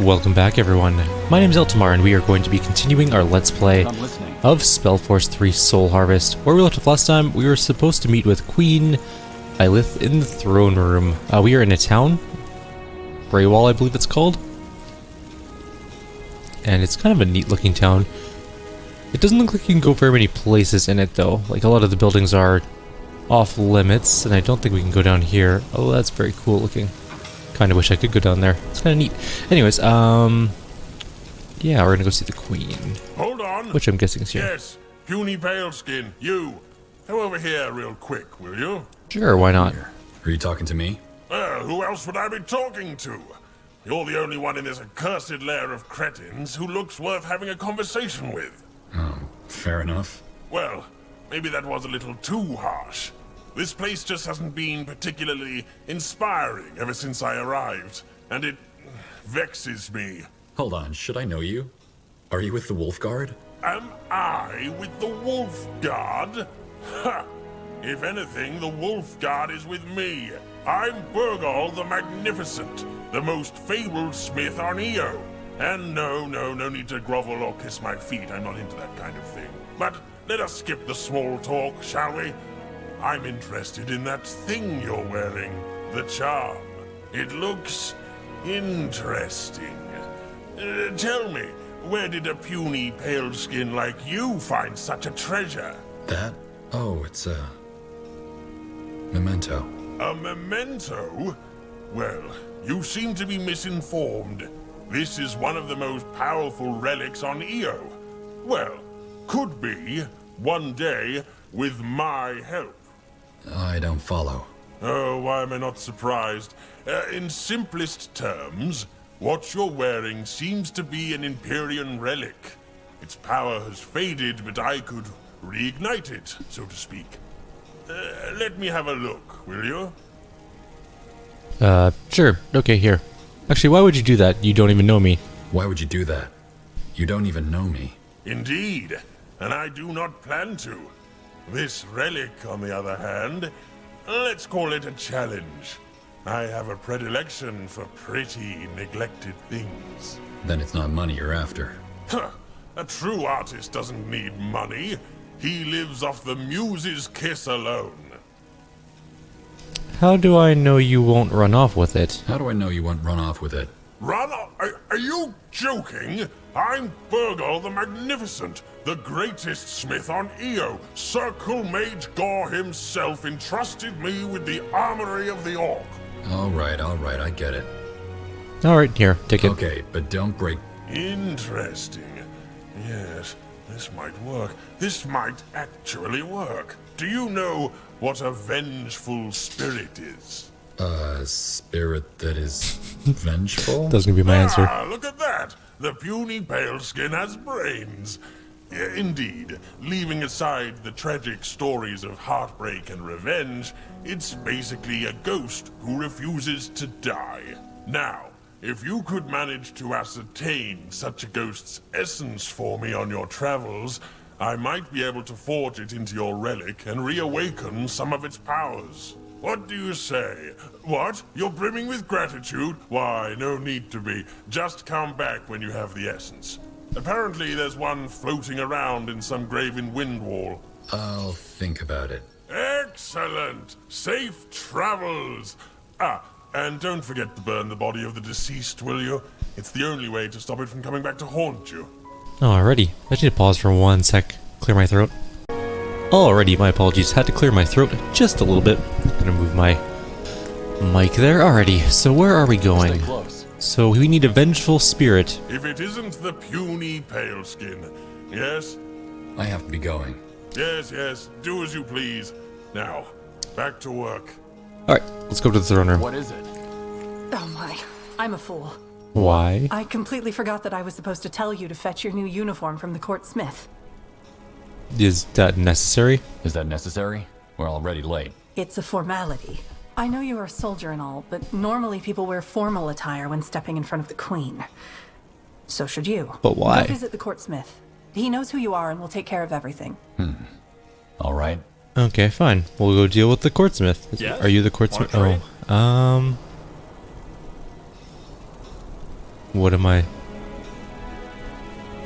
Welcome back, everyone. My name is Eltimar, and we are going to be continuing our Let's Play of Spellforce 3 Soul Harvest. Where we left off last time, we were supposed to meet with Queen Lilith in the throne room. We are in a town, Braywall, I believe it's called. And it's kind of a neat looking town. It doesn't look like you can go very many places in it, though. Like, a lot of the buildings are off limits, and I don't think we can go down here. Oh, that's very cool looking. Kind of wish I could go down there. It's kind of neat. Anyways, yeah, we're gonna go see the Queen. Hold on. Which I'm guessing is here. Yes, puny paleskin, you. Come over here real quick, will you? Sure, why not? Are you talking to me? Who else would I be talking to? You're the only one in this accursed lair of cretins who looks worth having a conversation with. Oh, fair enough. Well, maybe that was a little too harsh. This place just hasn't been particularly inspiring ever since I arrived, and it vexes me. Hold on, should I know you? Are you with the Wolf Guard? Am I with the Wolf Guard? Ha! If anything, the Wolf Guard is with me. I'm Burgal the Magnificent, the most fabled smith on Io. And no need to grovel or kiss my feet. I'm not into that kind of thing. But let us skip the small talk, shall we? I'm interested in that thing you're wearing, the charm. It looks interesting. Tell me, where did a puny pale skin like you find such a treasure? That? Oh, it's a memento. A memento? Well, you seem to be misinformed. This is one of the most powerful relics on Io. Well, could be, one day, with my help. I don't follow. Oh, why am I not surprised? In simplest terms, what you're wearing seems to be an Empyrean relic. Its power has faded, but I could reignite it, so to speak. Let me have a look, will you? Sure. Okay, here. Actually, why would you do that? You don't even know me. Why would you do that? You don't even know me. Indeed, and I do not plan to. This relic, on the other hand, let's call it a challenge. I have a predilection for pretty, neglected things. Then it's not money you're after. Huh. A true artist doesn't need money. He lives off the muse's kiss alone. How do I know you won't run off with it? How do I know you won't run off with it? Run off? Are you joking? I'm Burgal the Magnificent, the greatest smith on Io. Circle Mage Gore himself entrusted me with the armory of the Orc. Alright, I get it. Alright, here, take it. Okay, but don't break... Interesting. Yes, this might work. This might actually work. Do you know what a vengeful spirit is? A spirit that is vengeful? That's gonna be my answer. Ah, look at that! The puny pale skin has brains. Indeed, leaving aside the tragic stories of heartbreak and revenge, it's basically a ghost who refuses to die. Now, if you could manage to ascertain such a ghost's essence for me on your travels, I might be able to forge it into your relic and reawaken some of its powers. What do you say? What? You're brimming with gratitude? Why, no need to be. Just come back when you have the essence. Apparently there's one floating around in some graven wind wall. I'll think about it. Excellent! Safe travels! And don't forget to burn the body of the deceased, will you? It's the only way to stop it from coming back to haunt you. Alrighty. I just need to pause for one sec. Clear my throat. Alrighty, my apologies. Had to clear my throat just a little bit. Gonna move my mic there. Alrighty, so where are we going? Stay close. So we need a vengeful spirit. If it isn't the puny pale skin. Yes? I have to be going. Yes. Do as you please. Now, back to work. Alright, let's go to the throne room. What is it? Oh my, I'm a fool. Why? I completely forgot that I was supposed to tell you to fetch your new uniform from the court smith. Is that necessary? Is that necessary? We're already late. It's a formality. I know you're a soldier and all, but normally people wear formal attire when stepping in front of the queen. So should you. But why? Go visit the court smith. He knows who you are and will take care of everything. All right. Okay, fine. We'll go deal with the courtsmith. Yes? Are you the courtsmith? Wanna trade? Oh, What am I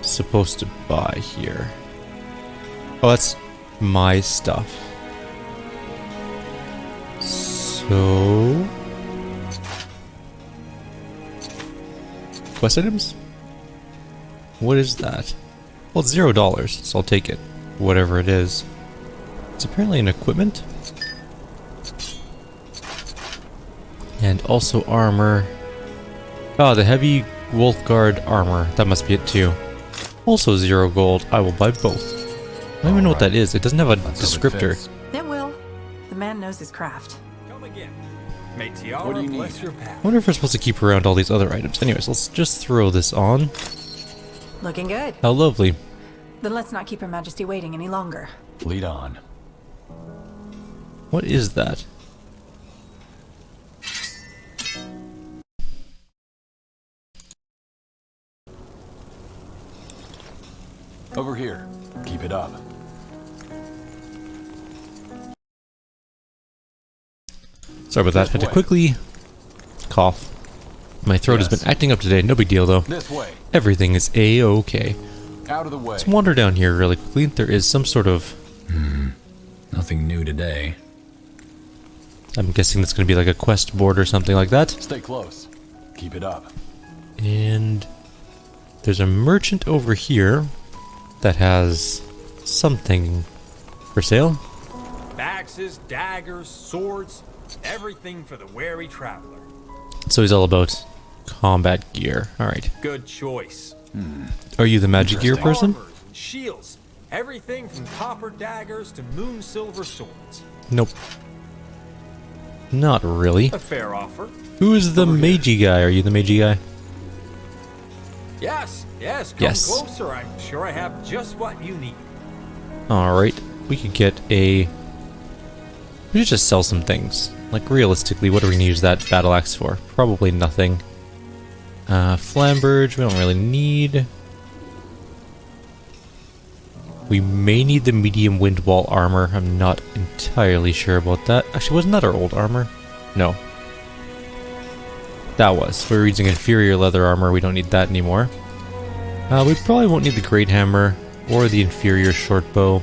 supposed to buy here? Oh, that's my stuff. So... quest items? What is that? Well, it's $0, so I'll take it. Whatever it is. It's apparently an equipment. And also armor. Oh, the heavy wolf guard armor. That must be it too. Also 0 gold. I will buy both. I don't even know what that is. It doesn't have a descriptor. It will. The man knows his craft. Come again. May Tiara bless your I path. wonder if we're supposed to keep around all these other items. Anyways, let's just throw this on. Looking good. How lovely. Then let's not keep Her Majesty waiting any longer. Lead on. What is that? Over here. Keep it up. Sorry about that. Had to quickly cough. My throat has been acting up today. No big deal though. This way. Everything is a-okay. Out of the way. Let's wander down here really quickly. There is some sort of... Nothing new today. I'm guessing that's going to be like a quest board or something like that. Stay close. Keep it up. And there's a merchant over here that has something for sale. Axes, daggers, swords, everything for the wary traveler. So he's all about combat gear. Alright. Good choice. Are you the magic gear person? Armors and shields, everything from copper daggers to moon silver swords. Nope. Not really. A fair offer. Who is the magey guy? Are you the magey guy? Yes, come Yes. closer. I'm sure I have just what you need. Alright. We could get a... we should just sell some things. Like, realistically, what are we going to use that battle axe for? Probably nothing. Flamberge, we don't really need. We may need the medium wind wall armor. I'm not entirely sure about that. Actually, wasn't that our old armor? No. That was. We were using inferior leather armor. We don't need that anymore. We probably won't need the great hammer or the inferior short bow.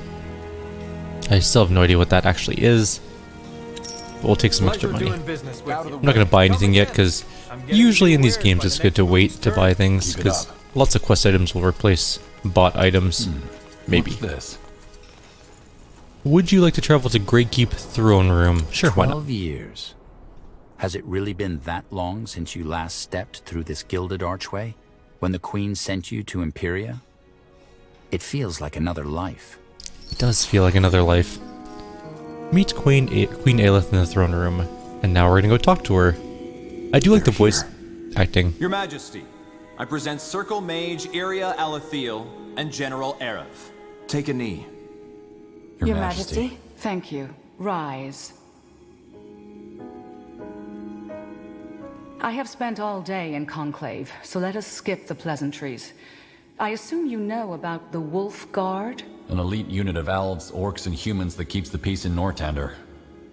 I still have no idea what that actually is. But we'll take some extra money. Doing business with you. I'm not going to buy anything yet because usually in these games it's good to wait to buy things because lots of quest items will replace bought items. Maybe. What's this? Would you like to travel to Greykeep Throne Room? Sure, why not? 12 years. Has it really been that long since you last stepped through this gilded archway? When the Queen sent you to Imperia? It feels like another life. It does feel like another life. Meet Queen Aelith in the throne room, and now we're gonna go talk to her. I do like the voice acting. Your Majesty, I present Circle Mage Iria Alathiel and General Arev. Take a knee. Your Majesty. Thank you. Rise. I have spent all day in Conclave, so let us skip the pleasantries. I assume you know about the Wolf Guard? An elite unit of elves, orcs, and humans that keeps the peace in Nortander.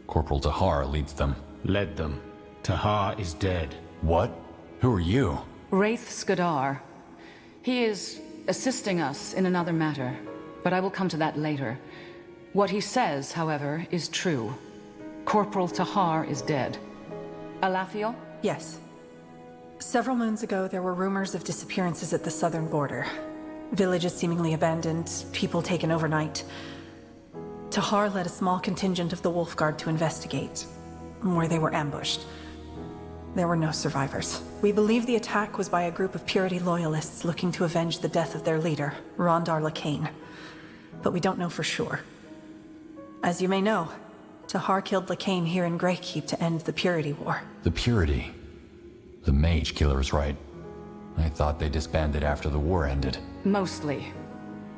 Corporal Tahar leads them. Led them. Tahar is dead. What? Who are you? Wraith Skadar. He is assisting us in another matter, but I will come to that later. What he says, however, is true. Corporal Tahar is dead. Alathiel? Yes. Several moons ago, there were rumors of disappearances at the southern border. Villages seemingly abandoned, people taken overnight. Tahar led a small contingent of the Wolf Guard to investigate, where they were ambushed. There were no survivors. We believe the attack was by a group of Purity loyalists looking to avenge the death of their leader, Rondar Lacane. But we don't know for sure. As you may know, Tahar killed Lacane here in Greykeep to end the Purity War. The Purity. The mage killer is right. I thought they disbanded after the war ended. Mostly.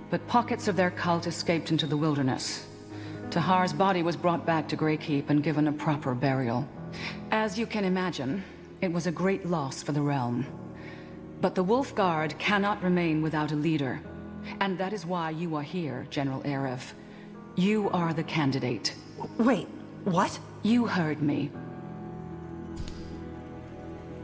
But pockets of their cult escaped into the wilderness. Tahar's body was brought back to Greykeep and given a proper burial. As you can imagine, it was a great loss for the realm. But the Wolf Guard cannot remain without a leader. And that is why you are here, General Arev. You are the candidate. Wait, what? You heard me.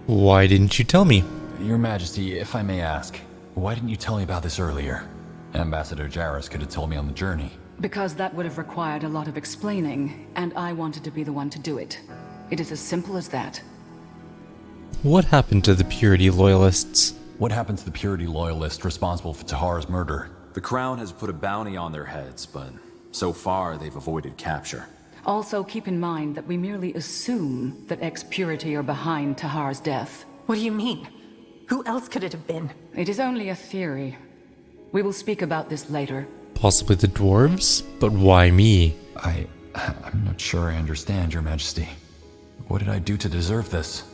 Why didn't you tell me? Your Majesty, if I may ask, why didn't you tell me about this earlier? Ambassador Jarrus could have told me on the journey. Because that would have required a lot of explaining, and I wanted to be the one to do it. It is as simple as that. What happened to the Purity loyalists? What happened to the Purity loyalists responsible for Tahar's murder? The Crown has put a bounty on their heads, but so far they've avoided capture. Also, keep in mind that we merely assume that ex-Purity are behind Tahar's death. What do you mean? Who else could it have been? It is only a theory. We will speak about this later. Possibly the dwarves? But why me? I'm not sure I understand, Your Majesty. What did I do to deserve this?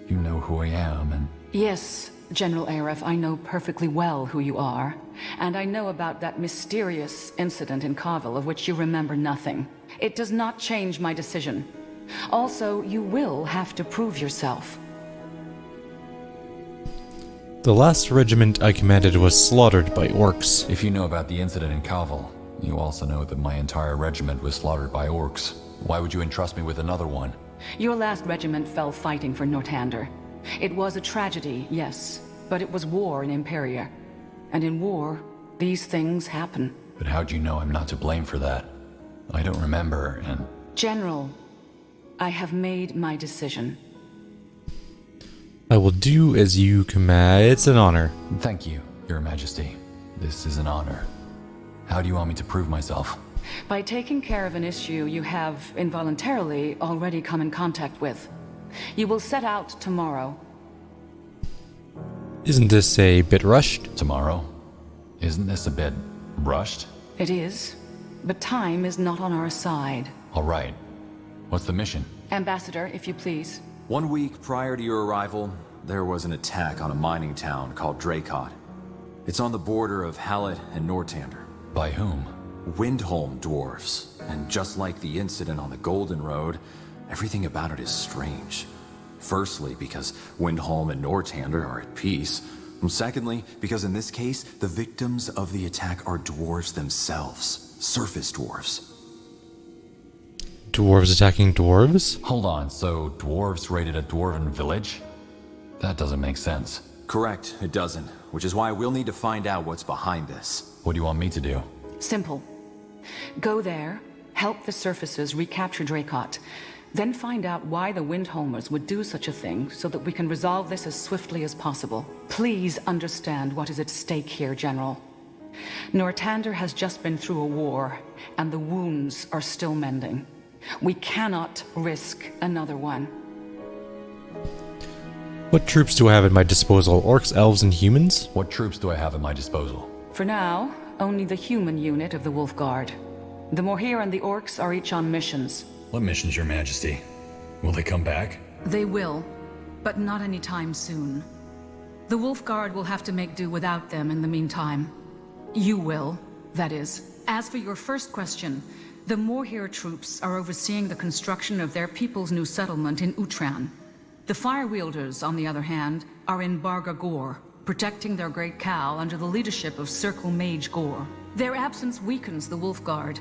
You know who I am, and... Yes, General Aref, I know perfectly well who you are. And I know about that mysterious incident in Kavil of which you remember nothing. It does not change my decision. Also, you will have to prove yourself. The last regiment I commanded was slaughtered by orcs. If you know about the incident in Kavil, you also know that my entire regiment was slaughtered by orcs. Why would you entrust me with another one? Your last regiment fell fighting for Northander. It was a tragedy, yes, but it was war in Imperia. And in war, these things happen. But how'd you know I'm not to blame for that? I don't remember, and... General, I have made my decision. I will do as you command. It's an honor. Thank you, Your Majesty. This is an honor. How do you want me to prove myself? By taking care of an issue you have involuntarily already come in contact with. You will set out tomorrow. Isn't this a bit rushed? Tomorrow? Isn't this a bit rushed? It is, but time is not on our side. All right. What's the mission? Ambassador, if you please. 1 week prior to your arrival, there was an attack on a mining town called Dracot. It's on the border of Hallett and Northander. By whom? Windholm dwarves. And just like the incident on the Golden Road, everything about it is strange. Firstly, because Windholm and Northander are at peace. And secondly, because in this case, the victims of the attack are dwarves themselves. Surface dwarves. Dwarves attacking dwarves? Hold on, so dwarves raided a dwarven village? That doesn't make sense. Correct, it doesn't. Which is why we'll need to find out what's behind this. What do you want me to do? Simple. Go there, help the surfaces recapture Dracot, then find out why the Windholmers would do such a thing so that we can resolve this as swiftly as possible. Please understand what is at stake here, General. Northander has just been through a war, and the wounds are still mending. We cannot risk another one. What troops do I have at my disposal? Orcs, elves, and humans? What troops do I have at my disposal? For now, only the human unit of the Wolf Guard. The Morhir and the Orcs are each on missions. What missions, Your Majesty? Will they come back? They will, but not anytime soon. The Wolf Guard will have to make do without them in the meantime. You will, that is. As for your first question, the Morhir troops are overseeing the construction of their people's new settlement in Utran. The Firewielders, on the other hand, are in Barga Gor, protecting their great cow under the leadership of Circle Mage Gor. Their absence weakens the Wolf Guard,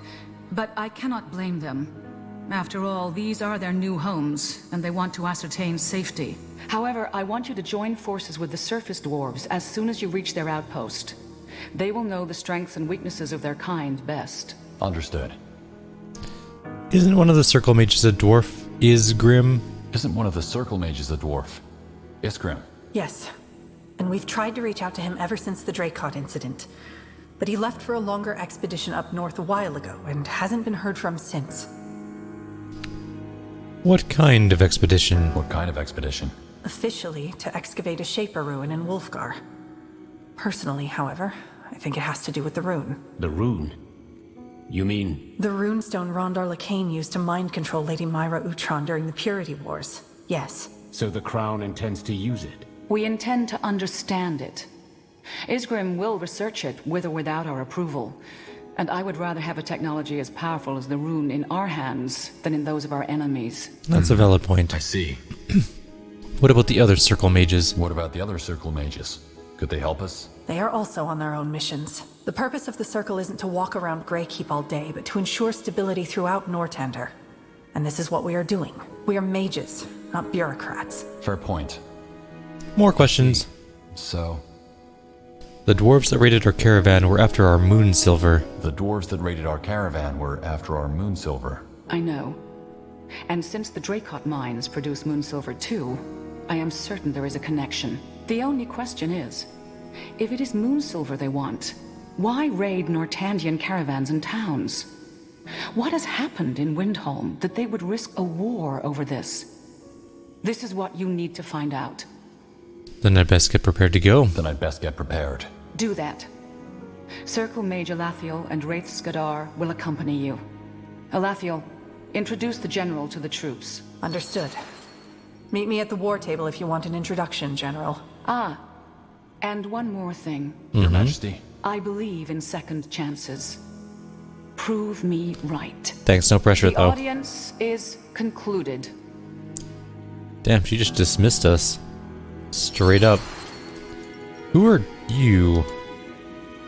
but I cannot blame them. After all, these are their new homes, and they want to ascertain safety. However, I want you to join forces with the surface dwarves as soon as you reach their outpost. They will know the strengths and weaknesses of their kind best. Understood. Isn't one of the circle mages a dwarf? Xvim? Isn't one of the circle mages a dwarf? Xvim? Yes. And we've tried to reach out to him ever since the Dracot incident. But he left for a longer expedition up north a while ago, and hasn't been heard from since. What kind of expedition? What kind of expedition? Officially, to excavate a Shaper ruin in Wolfgar. Personally, however, I think it has to do with the rune. The rune? You mean... The runestone Rondar Lacane used to mind control Lady Myra Utron during the Purity Wars. Yes. So the Crown intends to use it? We intend to understand it. Xvim will research it with or without our approval. And I would rather have a technology as powerful as the rune in our hands than in those of our enemies. That's a valid point. I see. What about the other circle mages? What about the other circle mages? Could they help us? They are also on their own missions. The purpose of the Circle isn't to walk around Greykeep all day, but to ensure stability throughout Northander. And this is what we are doing. We are mages, not bureaucrats. Fair point. More questions. So? The dwarves that raided our caravan were after our moon silver. The dwarves that raided our caravan were after our moon silver. I know. And since the Dracot mines produce moonsilver too, I am certain there is a connection. The only question is, if it is moonsilver they want, why raid Nortandian caravans and towns? What has happened in Windholm that they would risk a war over this? This is what you need to find out. Then I'd best get prepared to go. Then I'd best get prepared. Do that. Circle Mage Alathiel and Wraith Skadar will accompany you. Alathiel, introduce the General to the troops. Understood. Meet me at the war table if you want an introduction, General. Ah, and one more thing. Your Majesty. I believe in second chances. Prove me right. Thanks, no pressure The though. audience is concluded. Damn, she just dismissed us. Straight up. Who are you?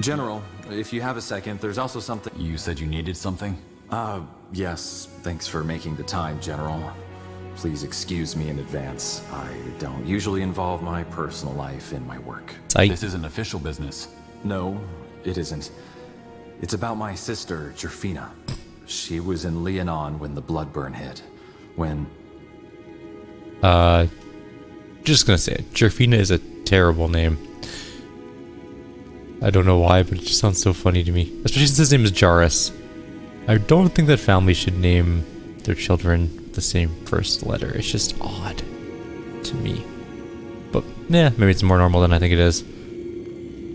General, if you have a second, there's also something... You said you needed something? Yes. Thanks for making the time, General. Please excuse me in advance. I don't usually involve my personal life in my work. This isn't official business. No, it isn't. It's about my sister, Jerfina. She was in Leonon when the Bloodburn hit. When... Just gonna say it. Jerfina is a terrible name. I don't know why, but it just sounds so funny to me. Especially since his name is Jairus. I don't think that families should name their children the same first letter. It's just odd to me. But, yeah, maybe it's more normal than I think it is.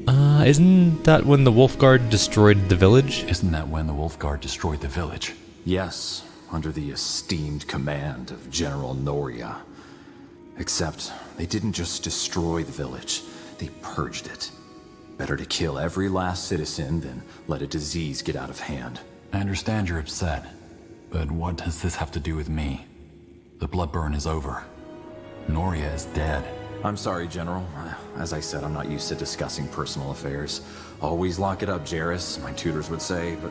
Isn't that when the Wolfguard destroyed the village? Isn't that when the Wolfguard destroyed the village? Yes, under the esteemed command of General Noria. Except, they didn't just destroy the village, they purged it. Better to kill every last citizen than let a disease get out of hand. I understand you're upset, but what does this have to do with me? The Bloodburn is over. Noria is dead. I'm sorry, General. As I said, I'm not used to discussing personal affairs. Always lock it up, Jairus, my tutors would say, but...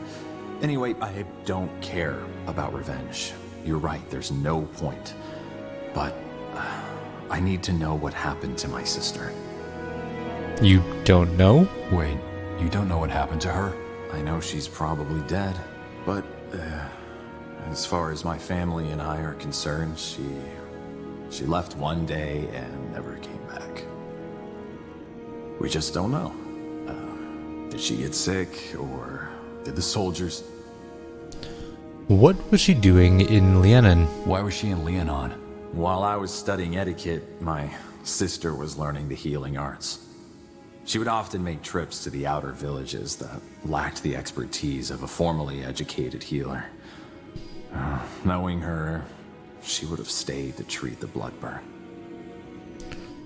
Anyway, I don't care about revenge. You're right, there's no point. But... I need to know what happened to my sister. You don't know? Wait, you don't know what happened to her? I know she's probably dead, but... as far as my family and I are concerned, she left one day and never came back. We just don't know. Did she get sick, or did the soldiers... What was she doing in Leonon? Why was she in Leonon? While I was studying etiquette, my sister was learning the healing arts. She would often make trips to the outer villages that lacked the expertise of a formally educated healer. Knowing her, she would have stayed to treat the Bloodburn.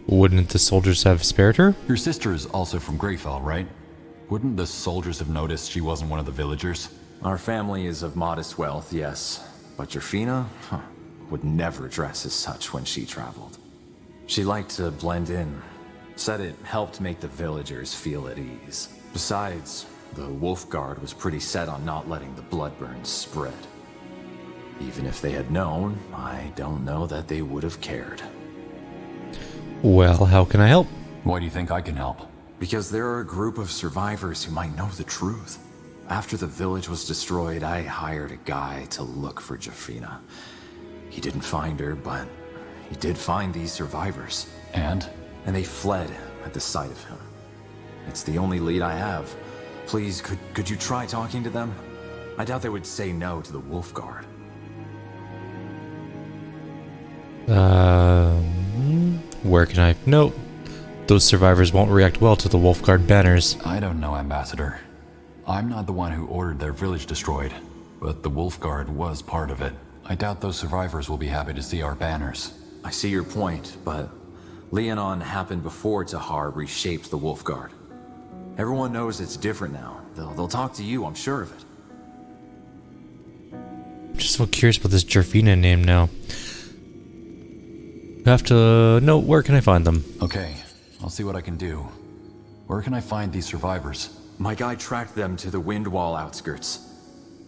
Wouldn't the soldiers have spared her? Your sister is also from Greyfell, right? Wouldn't the soldiers have noticed she wasn't one of the villagers? Our family is of modest wealth, yes. But Jerfina would never dress as such when she traveled. She liked to blend in. Said it helped make the villagers feel at ease. Besides, the Wolfguard was pretty set on not letting the Bloodburn spread. Even if they had known, I don't know that they would have cared. Well, how can I help? Why do you think I can help? Because there are a group of survivors who might know the truth. After the village was destroyed, I hired a guy to look for Jerfina. He didn't find her, but he did find these survivors. And? And they fled at the sight of him. It's the only lead I have. Please, could you try talking to them? I doubt they would say no to the Wolfguard. Where can I... No. Those survivors won't react well to the Wolfguard banners. I don't know, Ambassador. I'm not the one who ordered their village destroyed, but the Wolfguard was part of it. I doubt those survivors will be happy to see our banners. I see your point, but Leonon happened before Tahar reshaped the Wolfguard. Everyone knows it's different now. They'll talk to you, I'm sure of it. I'm just so curious about this Jerfina name now. I have to... No, where can I find them? Okay, I'll see what I can do. Where can I find these survivors? My guy tracked them to the Windwall outskirts.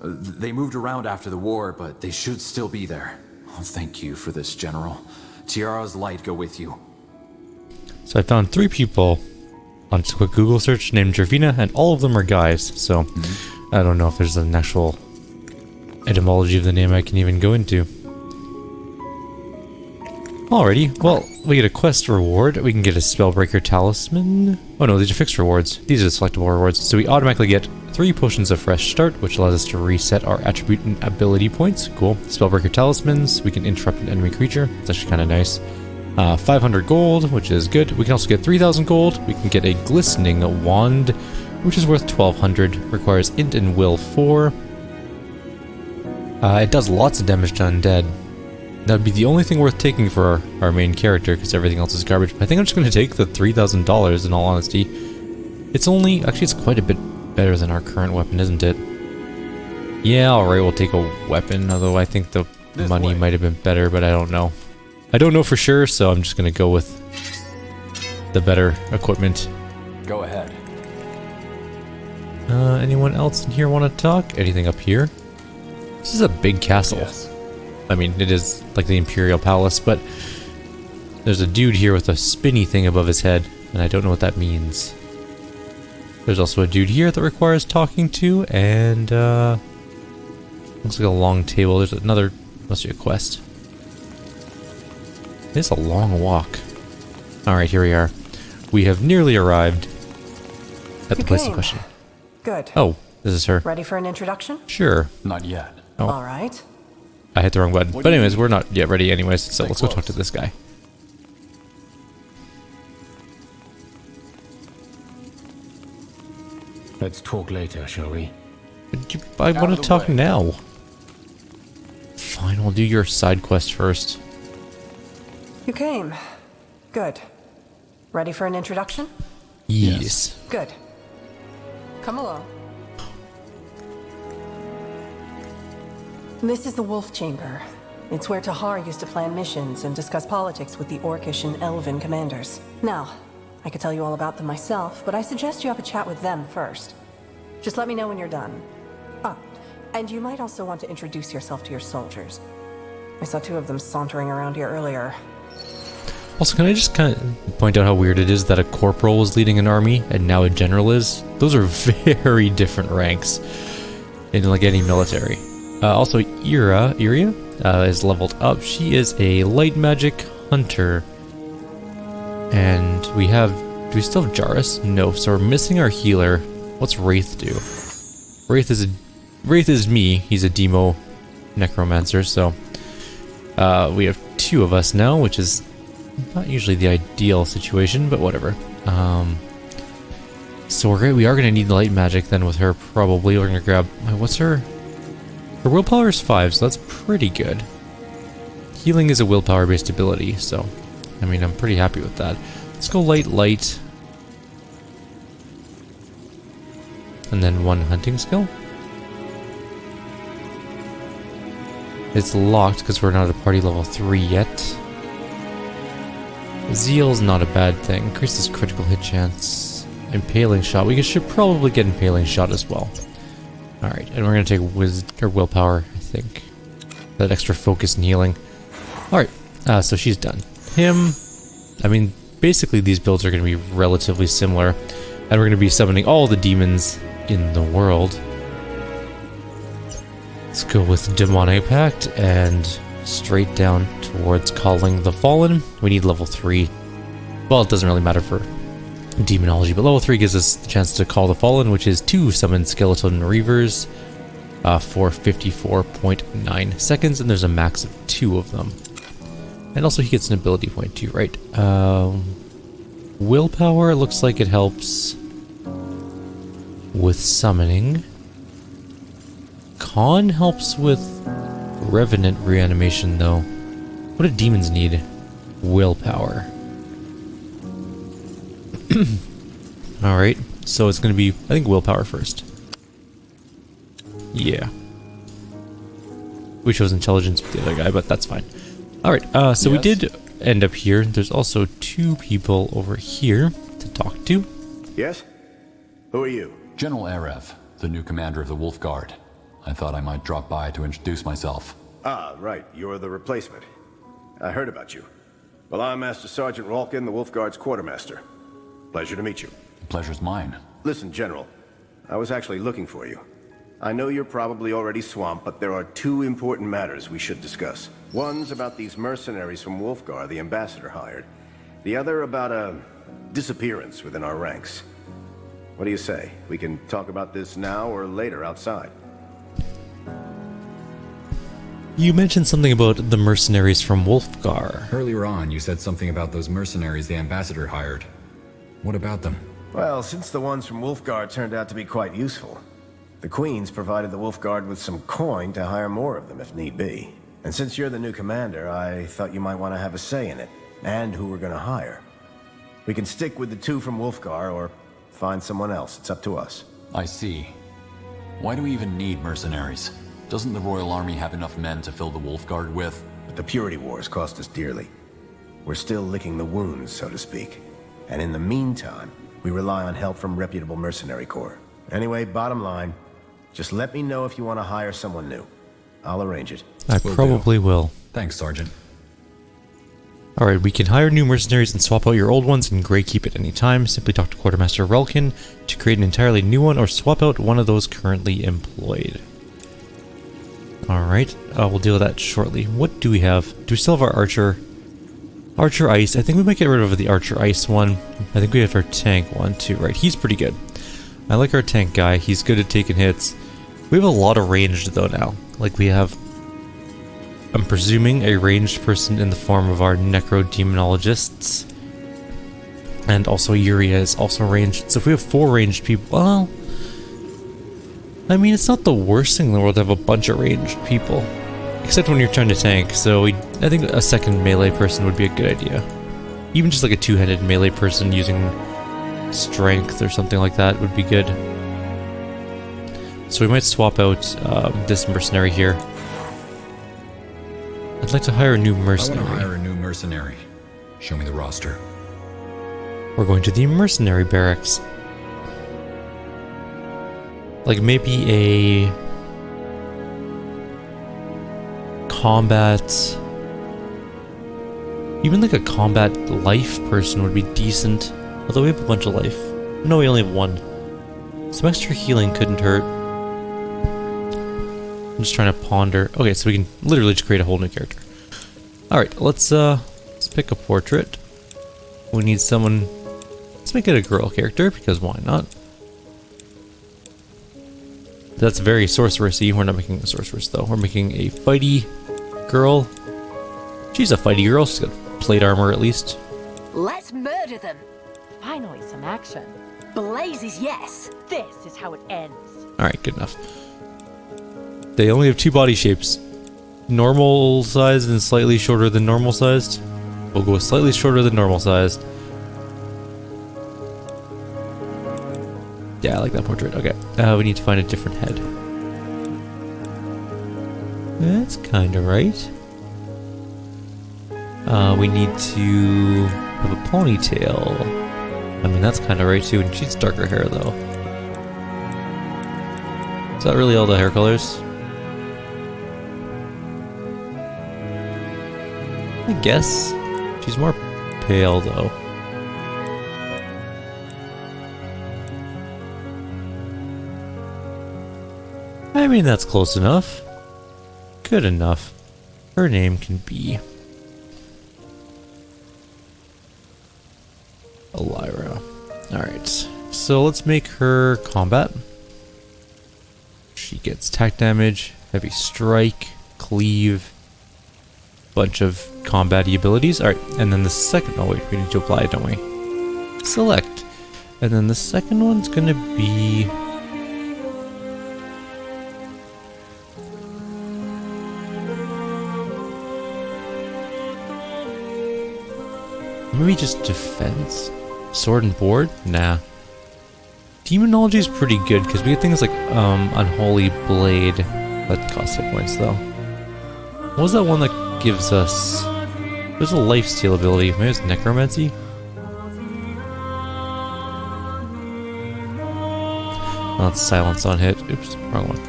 They moved around after the war, but they should still be there. Oh, thank you for this, General. Tiara's light go with you. So I found 3 people on a quick Google search named Jervina, and all of them are guys, so I don't know if there's an actual etymology of the name I can even go into. Alrighty, well, we get a quest reward. We can get a Spellbreaker Talisman. Oh no, these are fixed rewards. These are selectable rewards. So we automatically get 3 potions of fresh start, which allows us to reset our attribute and ability points. Cool. Spellbreaker Talismans. We can interrupt an enemy creature. It's actually kind of nice. 500 gold, which is good. We can also get 3,000 gold. We can get a Glistening Wand, which is worth 1,200. Requires Int and Will 4. It does lots of damage to undead. That would be the only thing worth taking for our main character, because everything else is garbage. But I think I'm just going to take the $3,000 in all honesty. It's only... Actually, it's quite a bit better than our current weapon, isn't it? Yeah, alright, we'll take a weapon, although I think the money might have been better, but I don't know. I don't know for sure, so I'm just going to go with the better equipment. Go ahead. Anyone else in here want to talk? Anything up here? This is a big castle. Yes. I mean, it is like the Imperial Palace, but there's a dude here with a spinny thing above his head, and I don't know what that means. There's also a dude here that requires talking to, and looks like a long table. There's another, must be a quest. It's a long walk. Alright, here we are. We have nearly arrived at the place in question. Good. Oh, this is her. Ready for an introduction? Sure. Not yet. Oh. All right. I hit the wrong button. But anyways, we're not yet ready anyways, so let's go talk to this guy. Let's talk later, shall we? I want to talk now. Fine, we'll do your side quest first. You came. Good. Ready for an introduction? Yes. Good. Come along. This is the Wolf Chamber. It's where Tahar used to plan missions and discuss politics with the Orcish and Elven commanders. Now, I could tell you all about them myself, but I suggest you have a chat with them first. Just let me know when you're done. Ah, and you might also want to introduce yourself to your soldiers. I saw 2 of them sauntering around here earlier. Also, can I just kind of point out how weird it is that a corporal was leading an army and now a general is? Those are very different ranks in like any military. Also, Iria is leveled up. She is a light magic hunter. And we have... Do we still have Jarus? No, so we're missing our healer. What's Wraith do? Wraith is me. He's a demo necromancer, so... we have 2 of us now, which is not usually the ideal situation, but whatever. So we are going to need the light magic then with her, probably. We're going to grab... What's her... Her willpower is 5, so that's pretty good. Healing is a willpower-based ability, so... I mean, I'm pretty happy with that. Let's go light. And then 1 hunting skill. It's locked because we're not at party level 3 yet. Zeal's not a bad thing. Increases critical hit chance. Impaling shot. We should probably get impaling shot as well. Alright, and we're going to take willpower, I think. That extra focus and healing. Alright, so she's done. Him, I mean, basically these builds are going to be relatively similar. And we're going to be summoning all the demons in the world. Let's go with Demonic Pact and straight down towards Calling the Fallen. We need level 3. Well, it doesn't really matter for demonology, but level 3 gives us the chance to call the Fallen, which is 2 summoned skeleton reavers for 54.9 seconds, and there's a max of 2 of them. And also he gets an ability point too, right? Willpower looks like it helps with summoning. Con helps with Revenant reanimation though. What do demons need? Willpower. Alright, so it's going to be, I think, willpower first. Yeah. We chose intelligence with the other guy, but that's fine. Alright, so yes. We did end up here. There's also 2 people over here to talk to. Yes? Who are you? General Arev, the new commander of the Wolf Guard. I thought I might drop by to introduce myself. Ah, right. You're the replacement. I heard about you. Well, I'm Master Sergeant Ralkin, the Wolf Guard's quartermaster. Pleasure to meet you. The pleasure's mine. Listen, General, I was actually looking for you. I know you're probably already swamped, but there are two important matters we should discuss. One's about these mercenaries from Wolfguard the ambassador hired. The other about a disappearance within our ranks. What do you say? We can talk about this now or later outside. You mentioned something about the mercenaries from Wolfgar. Earlier on, you said something about those mercenaries the ambassador hired. What about them? Well, since the ones from Wolfguard turned out to be quite useful, the Queen's provided the Wolfguard with some coin to hire more of them if need be. And since you're the new commander, I thought you might want to have a say in it, and who we're going to hire. We can stick with the two from Wolfgar or find someone else. It's up to us. I see. Why do we even need mercenaries? Doesn't the Royal Army have enough men to fill the Wolfguard with? But the Purity Wars cost us dearly. We're still licking the wounds, so to speak. And in the meantime, we rely on help from reputable mercenary corps. Anyway, bottom line, just let me know if you want to hire someone new. I'll arrange it. I probably will. Thanks, Sergeant. Alright, we can hire new mercenaries and swap out your old ones in Greykeep at any time. Simply talk to Quartermaster Relkin to create an entirely new one or swap out one of those currently employed. Alright, we'll deal with that shortly. What do we have? Do we still have our Archer? Archer Ice. I think we might get rid of the Archer Ice one. I think we have our tank one too, right? He's pretty good. I like our tank guy. He's good at taking hits. We have a lot of ranged though now. Like we have, I'm presuming, a ranged person in the form of our Necrodemonologists. And also Yuria is also ranged. So if we have 4 ranged people, well, I mean, it's not the worst thing in the world to have a bunch of ranged people. Except when you're trying to tank, so I think a second melee person would be a good idea. Even just like a two-handed melee person using strength or something like that would be good. So we might swap out this mercenary here. I'd like to hire a new mercenary. I want to hire a new mercenary. Show me the roster. We're going to the mercenary barracks. Like maybe a combat, even like a combat life person would be decent. Although we have a bunch of life. No, we only have 1. Some extra healing couldn't hurt. I'm just trying to ponder. Okay, so we can literally just create a whole new character. Alright, let's pick a portrait. We need someone. Let's make it a girl character, because why not? That's very sorceressy. We're not making a sorceress though. We're making a fighty girl. She's a fighty girl. She's got plate armor at least. Let's murder them. Finally, some action. Blazes, yes. This is how it ends. Alright, good enough. They only have 2 body shapes. Normal sized and slightly shorter than normal sized. We'll go with slightly shorter than normal sized. Yeah, I like that portrait. Okay. We need to find a different head. That's kind of right. We need to have a ponytail. I mean, that's kind of right too, and she's darker hair though. Is that really all the hair colors? I guess. She's more pale though. I mean, that's close enough. Good enough. Her name can be Elira. Alright, so let's make her combat. She gets attack damage, heavy strike, cleave, bunch of combat-y abilities. Alright, and then the second, oh wait, we need to apply it, don't we? Select. And then the second one's gonna be maybe just defense? Sword and board? Nah. Demonology is pretty good because we get things like Unholy Blade. That costs hit points though. What was that one that gives us? There's a lifesteal ability. Maybe it's Necromancy? Oh, it's silence on hit. Oops, wrong one.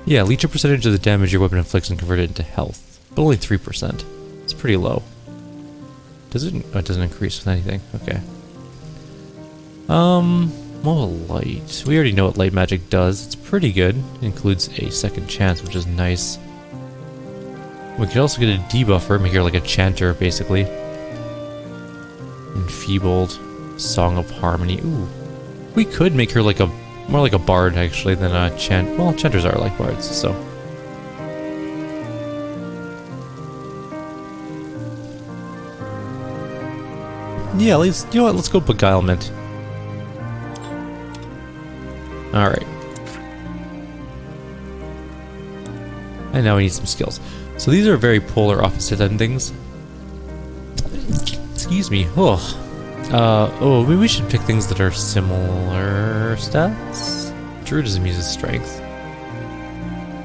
Yeah, leech a percentage of the damage your weapon inflicts and convert it into health. But only 3%. It's pretty low. Does it? Oh, it doesn't increase with anything. Okay. Well, light. We already know what light magic does. It's pretty good. It includes a second chance, which is nice. We could also get a debuffer, make her like a chanter, basically. Enfeebled, Song of Harmony. Ooh, we could make her like a more like a bard actually than a chant. Well, chanters are like bards, so. Yeah, let's, you know what? Let's go beguilement. All right. And now we need some skills. So these are very polar opposite endings. Excuse me. Oh, maybe we should pick things that are similar stats. Druidism uses strength.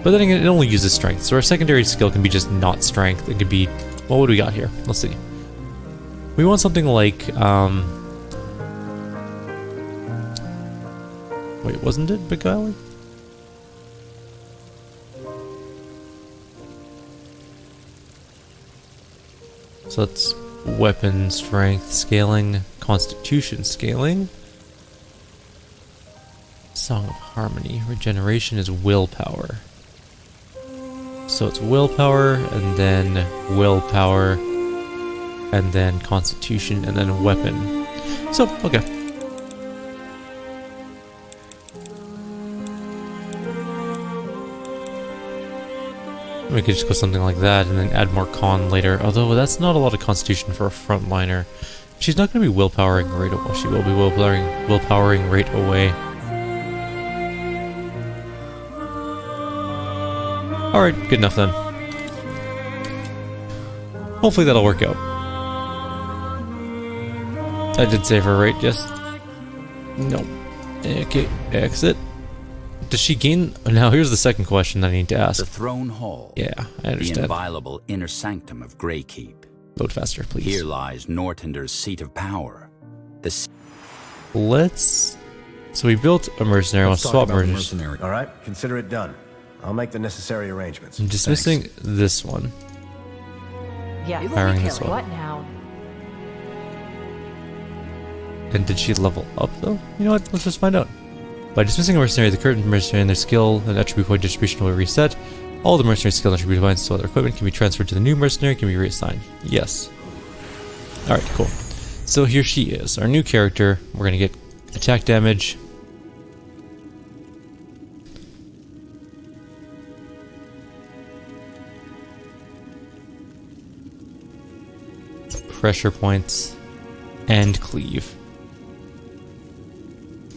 But then again, it only uses strength. So our secondary skill can be just not strength. It could be, well, what do we got here? Let's see. We want something like, wait, wasn't it beguiling? So that's weapon strength scaling, constitution scaling. Song of Harmony. Regeneration is willpower. So it's willpower, and then willpower, and then constitution, and then weapon. So, okay. We could just go something like that and then add more con later. Although that's not a lot of constitution for a frontliner. She's not going to be willpowering right away. She will be willpowering right away. Alright, good enough then. Hopefully that'll work out. I did save her, right? Yes. No. Okay, exit. Does she gain... Now, here's the second question I need to ask. The throne hall. Yeah, I understand. The inviolable inner sanctum of Greykeep. Load faster, please. Here lies Nortender's seat of power. Let's... So we built a mercenary. Let's swap mercenary. All right, consider it done. I'll make the necessary arrangements. I'm dismissing this one. Yeah, Firing this one. What now? And did she level up, though? You know what? Let's just find out. By dismissing a mercenary, the current mercenary and their skill and attribute point distribution will reset. All the mercenary skill and attribute points to other equipment can be transferred to the new mercenary, can be reassigned. Yes. Alright, cool. So here she is, our new character. We're going to get attack damage. Pressure points. And cleave.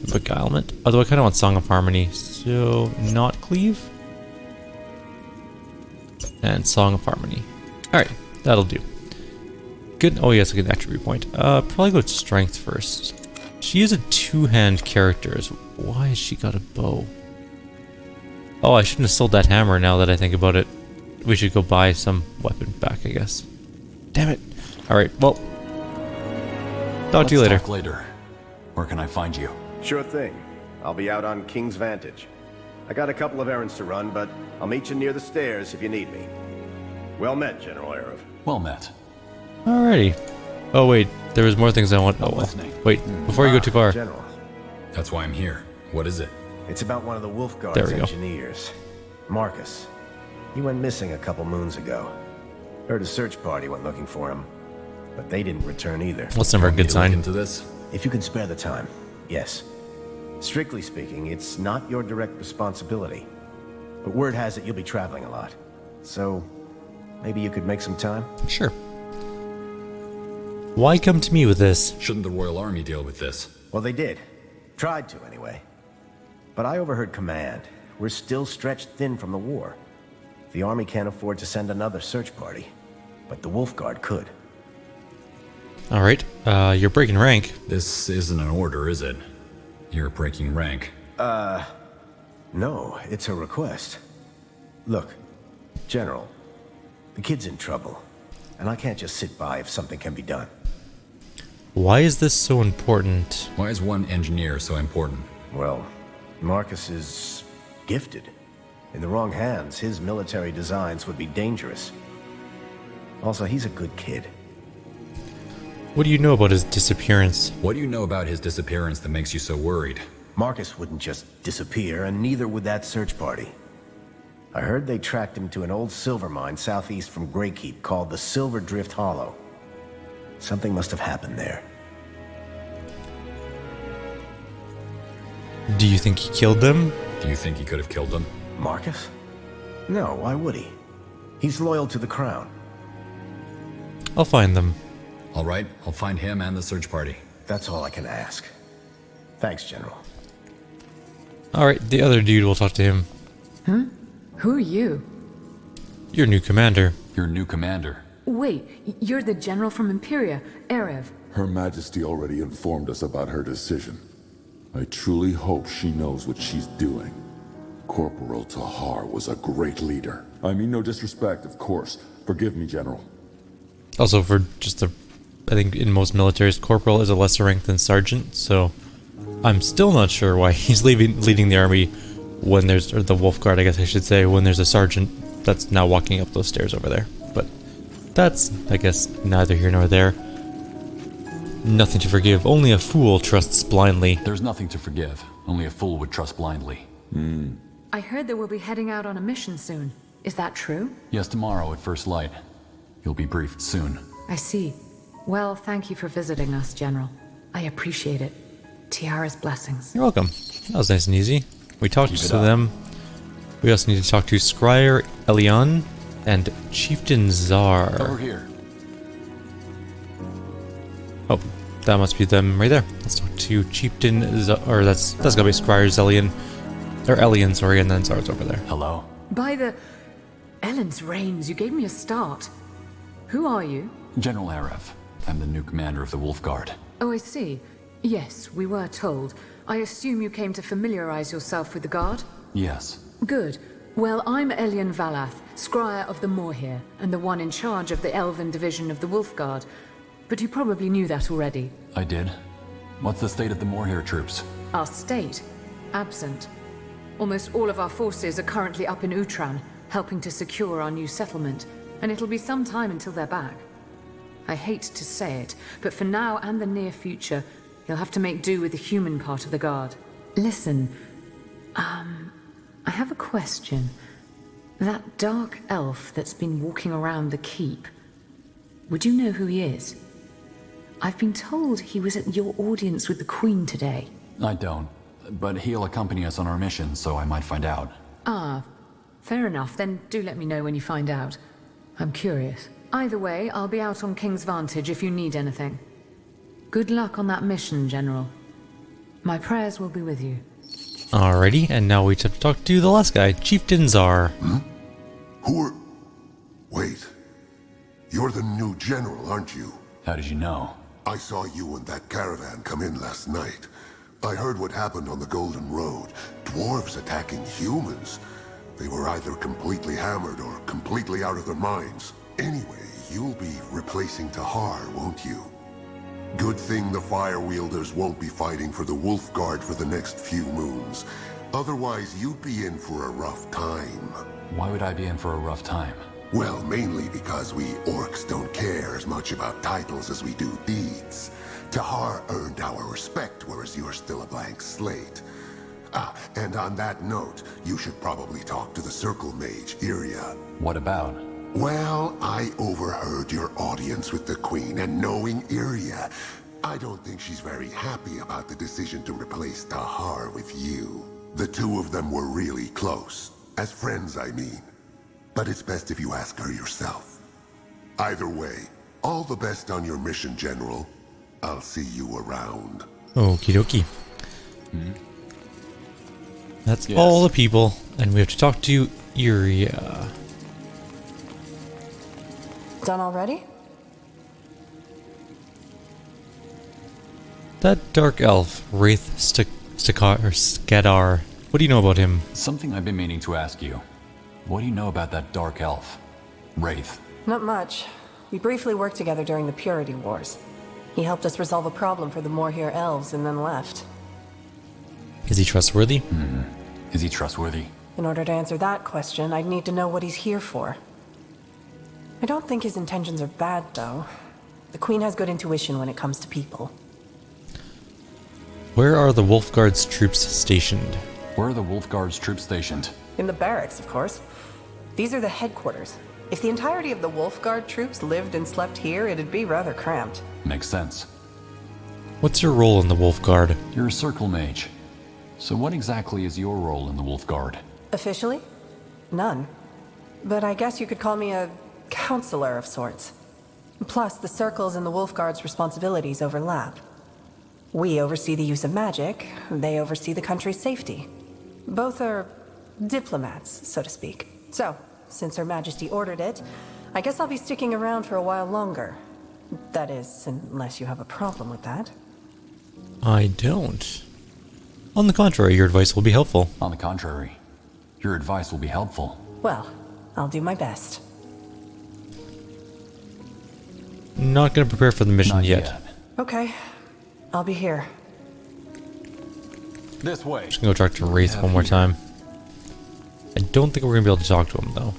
Beguilement. Although I kind of want Song of Harmony, so not cleave. And Song of Harmony. Alright, that'll do. Good. Oh yes, I get an attribute point. Probably go with strength first. She is a two-hand character. Why has she got a bow? Oh, I shouldn't have sold that hammer now that I think about it. We should go buy some weapon back, I guess. Damn it. Alright, well. Talk to you later. Talk later. Where can I find you? Sure thing. I'll be out on King's Vantage. I got a couple of errands to run, but I'll meet you near the stairs if you need me. Well met, General Arov. Well met. Alrighty. Oh wait, there was more things I want. Oh well. Wait, before you go too far. General. That's why I'm here. What is it? It's about one of the Wolfguard's There we go. engineers. Marcus. He went missing a couple moons ago. Heard a search party went looking for him, but they didn't return either. That's never a good sign. Into this? If you can spare the time, yes. Strictly speaking, it's not your direct responsibility. But word has it you'll be traveling a lot. So, maybe you could make some time? Sure. Why come to me with this? Shouldn't the Royal Army deal with this? Well, they did. Tried to, anyway. But I overheard command. We're still stretched thin from the war. The Army can't afford to send another search party. But the Wolfguard could. Alright, you're breaking rank. This isn't an order, is it? You're breaking rank. No, it's a request. Look, General, the kid's in trouble. And I can't just sit by if something can be done. Why is this so important? Why is one engineer so important? Well, Marcus is gifted. In the wrong hands, his military designs would be dangerous. Also, he's a good kid. What do you know about his disappearance? What do you know about his disappearance that makes you so worried? Marcus wouldn't just disappear, and neither would that search party. I heard they tracked him to an old silver mine southeast from Greykeep called the Silver Drift Hollow. Something must have happened there. Do you think he killed them? Do you think he could have killed them? Marcus? No, why would he? He's loyal to the crown. I'll find them. All right, I'll find him and the search party. That's all I can ask. Thanks, General. Alright, the other dude, we'll talk to him. Huh? Who are you? Your new commander. Your new commander. Wait, you're the general from Imperia, Erev. Her Majesty already informed us about her decision. I truly hope she knows what she's doing. Corporal Tahar was a great leader. I mean no disrespect, of course. Forgive me, General. Also, for just the... I think in most militaries, corporal is a lesser rank than sergeant, so... I'm still not sure why he's leading the army when there's... or the Wolf Guard, I guess I should say, when there's a sergeant that's now walking up those stairs over there. But that's, I guess, neither here nor there. Nothing to forgive. Only a fool trusts blindly. There's nothing to forgive. Only a fool would trust blindly. I heard that we'll be heading out on a mission soon. Is that true? Yes, tomorrow at first light. You'll be briefed soon. I see. Well, thank you for visiting us, General. I appreciate it. Tiara's blessings. You're welcome. That was nice and easy. We talked to them. We also need to talk to Scryer Elion and Chieftain Czar. Over here. Oh, that must be them right there. Let's talk to Chieftain Czar, or that's gotta be Scryer Zelion. Or Elion, sorry, and then Czar's over there. Hello? By the... Ellen's reins, you gave me a start. Who are you? General Erev. I'm the new commander of the Wolf Guard. Oh, I see. Yes, we were told. I assume you came to familiarize yourself with the Guard? Yes. Good. Well, I'm Elion Valath, Scryer of the Moorhere, and the one in charge of the Elven division of the Wolf Guard. But you probably knew that already. I did. What's the state of the Moorhere troops? Our state? Absent. Almost all of our forces are currently up in Utran, helping to secure our new settlement, and it'll be some time until they're back. I hate to say it, but for now and the near future, you'll have to make do with the human part of the Guard. Listen, I have a question. That dark elf that's been walking around the keep, would you know who he is? I've been told he was at your audience with the Queen today. I don't, but he'll accompany us on our mission, so I might find out. Ah, fair enough. Then do let me know when you find out. I'm curious. Either way, I'll be out on King's Vantage if you need anything. Good luck on that mission, General. My prayers will be with you. Alrighty, and now we have to talk to the last guy, Chieftain Czar. Who are... Wait. You're the new general, aren't you? How did you know? I saw you and that caravan come in last night. I heard what happened on the Golden Road. Dwarves attacking humans. They were either completely hammered or completely out of their minds. Anyway, you'll be replacing Tahar, won't you? Good thing the Fire Wielders won't be fighting for the Wolf Guard for the next few moons. Otherwise, you'd be in for a rough time. Why would I be in for a rough time? Well, mainly because we orcs don't care as much about titles as we do deeds. Tahar earned our respect, whereas you're still a blank slate. Ah, and on that note, you should probably talk to the Circle Mage, Iria. What about? Well, I overheard your audience with the Queen, and knowing Iria, I don't think she's very happy about the decision to replace Tahar with you. The two of them were really close. As friends, I mean. But it's best if you ask her yourself. Either way, all the best on your mission, General. I'll see you around. Okie dokie. That's all the people, and we have to talk to Iria. Done already? That dark elf, Wraith Skadar. What do you know about him? Something I've been meaning to ask you. What do you know about that dark elf? Wraith. Not much. We briefly worked together during the Purity Wars. He helped us resolve a problem for the Moorhere elves and then left. Is he trustworthy? Is he trustworthy? In order to answer that question, I'd need to know what he's here for. I don't think his intentions are bad, though. The Queen has good intuition when it comes to people. Where are the Wolfguard's troops stationed? Where are the Wolfguard's troops stationed? In the barracks, of course. These are the headquarters. If the entirety of the Wolfguard troops lived and slept here, it'd be rather cramped. Makes sense. What's your role in the Wolfguard? You're a circle mage. So what exactly is your role in the Wolfguard? Officially? None. But I guess you could call me a counselor of sorts. Plus, the circles and the Wolfguard's responsibilities overlap. We oversee the use of magic, they oversee the country's safety. Both are diplomats, so to speak. So, since Her Majesty ordered it, I guess I'll be sticking around for a while longer. That is, unless you have a problem with that. I don't. On the contrary, your advice will be helpful. On the contrary, your advice will be helpful. Well, I'll do my best. Not gonna prepare for the mission Not yet. yet. Okay, I'll be here. This way. Just gonna go talk to Wraith one more time. I don't think we're gonna be able to talk to him though.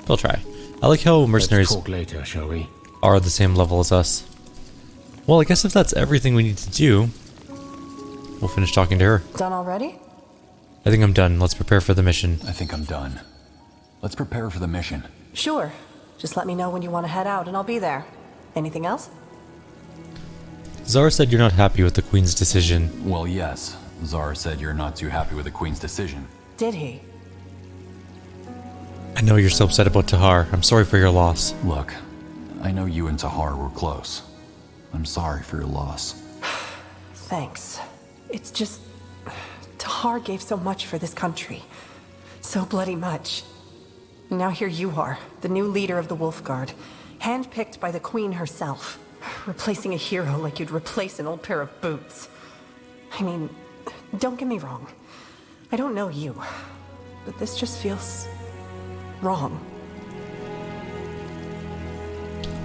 We'll try. I like how mercenaries Let's talk later, shall we? are the same level as us. Well, I guess if that's everything we need to do, we'll finish talking to her. Done already? I think I'm done. Let's prepare for the mission. I think I'm done. Let's prepare for the mission. Sure. Just let me know when you want to head out and I'll be there. Anything else? Zara said you're not happy with the Queen's decision. Well, yes. Zara said you're not too happy with the Queen's decision. Did he? I know you're so upset about Tahar. I'm sorry for your loss. Look, I know you and Tahar were close. I'm sorry for your loss. Thanks. It's just... Tahar gave so much for this country. So bloody much. And now here you are, the new leader of the Wolfguard, handpicked by the Queen herself, replacing a hero like you'd replace an old pair of boots. I mean, don't get me wrong. I don't know you, but this just feels... wrong.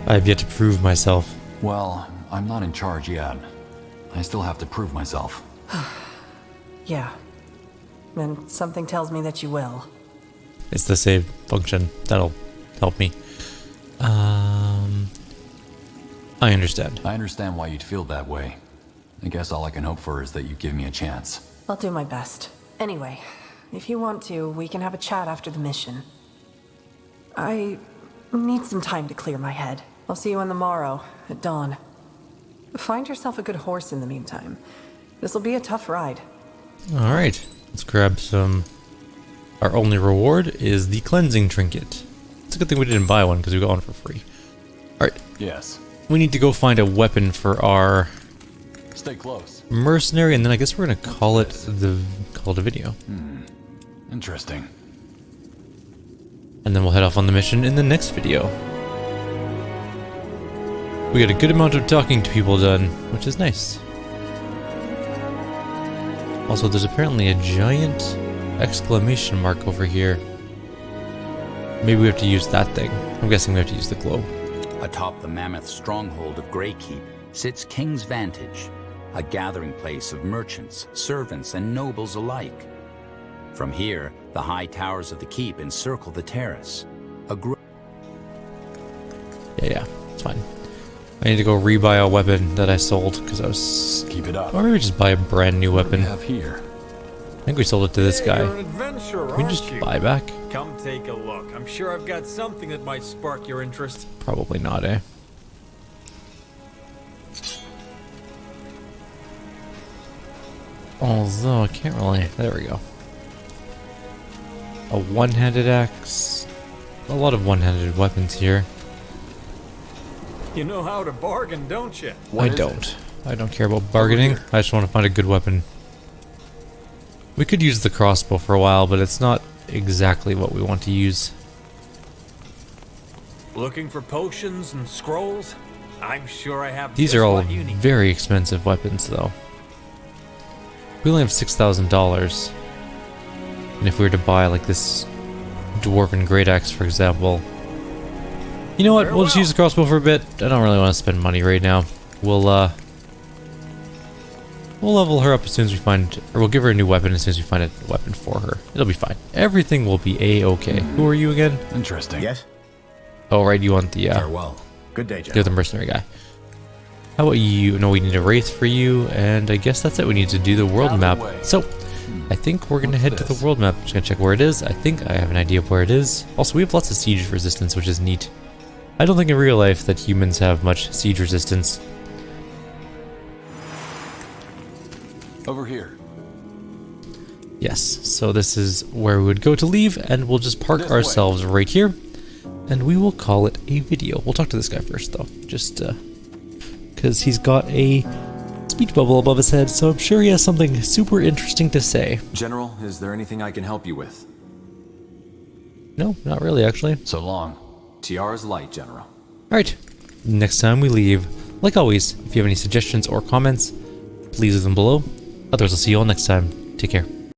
I have yet to prove myself. Well, I'm not in charge yet. I still have to prove myself. Yeah. And something tells me that you will. It's the save function. That'll help me. I understand. I understand why you'd feel that way. I guess all I can hope for is that you give me a chance. I'll do my best. Anyway, if you want to, we can have a chat after the mission. I need some time to clear my head. I'll see you on the morrow, at dawn. Find yourself a good horse in the meantime. This'll be a tough ride. Alright, let's grab some... Our only reward is the cleansing trinket. It's a good thing we didn't buy one because we got one for free. Alright. Yes. We need to go find a weapon for our... Stay close. Mercenary, and then I guess we're gonna call it a video. Interesting. And then we'll head off on the mission in the next video. We got a good amount of talking to people done, which is nice. Also, there's apparently a giant exclamation mark over here. Maybe we have to use that thing. I'm guessing we have to use the globe. Atop the mammoth stronghold of Greykeep sits King's Vantage, a gathering place of merchants, servants, and nobles alike. From here, the high towers of the keep encircle the terrace. Yeah, it's fine. I need to go rebuy a weapon that I sold because I was... Keep it up. Or maybe just buy a brand new weapon. What do we have here? I think we sold it to this guy. You're an adventurer, Can we just aren't you? buy back? Come take a look. I'm sure I've got something that might spark your interest. Probably not, eh? Although, I can't really... There we go. A one-handed axe. A lot of one-handed weapons here. You know how to bargain, don't you? I don't. I don't care about bargaining. I just want to find a good weapon. We could use the crossbow for a while, but it's not exactly what we want to use. Looking for potions and scrolls? I'm sure I have. These just are all what you need. very expensive weapons, though. We only have $6,000. And if we were to buy, like, this Dwarven Great Axe, for example... You know what? We'll just use the crossbow for a bit. I don't really want to spend money right now. We'll level her up as soon as we find... Or we'll give her a new weapon as soon as we find a weapon for her. It'll be fine. Everything will be A-okay. Who are you again? Interesting. Yes? Oh, right, you want the, Farewell. Good day, you're General. the mercenary guy. How about you? No, we need a wraith for you, and I guess that's it. We need to do the world map. So, I think we're gonna head to the world map. Just gonna check where it is. I think I have an idea of where it is. Also, we have lots of siege resistance, which is neat. I don't think in real life that humans have much siege resistance. Over here. Yes, so this is where we would go to leave, and we'll just park ourselves right here, and we will call it a video. We'll talk to this guy first, though, just because he's got a speech bubble above his head, so I'm sure he has something super interesting to say. General, is there anything I can help you with? No, not really, actually. So long. Tiara's light, General. Alright, next time we leave, like always, if you have any suggestions or comments, please leave them below. Otherwise, I'll see you all next time. Take care.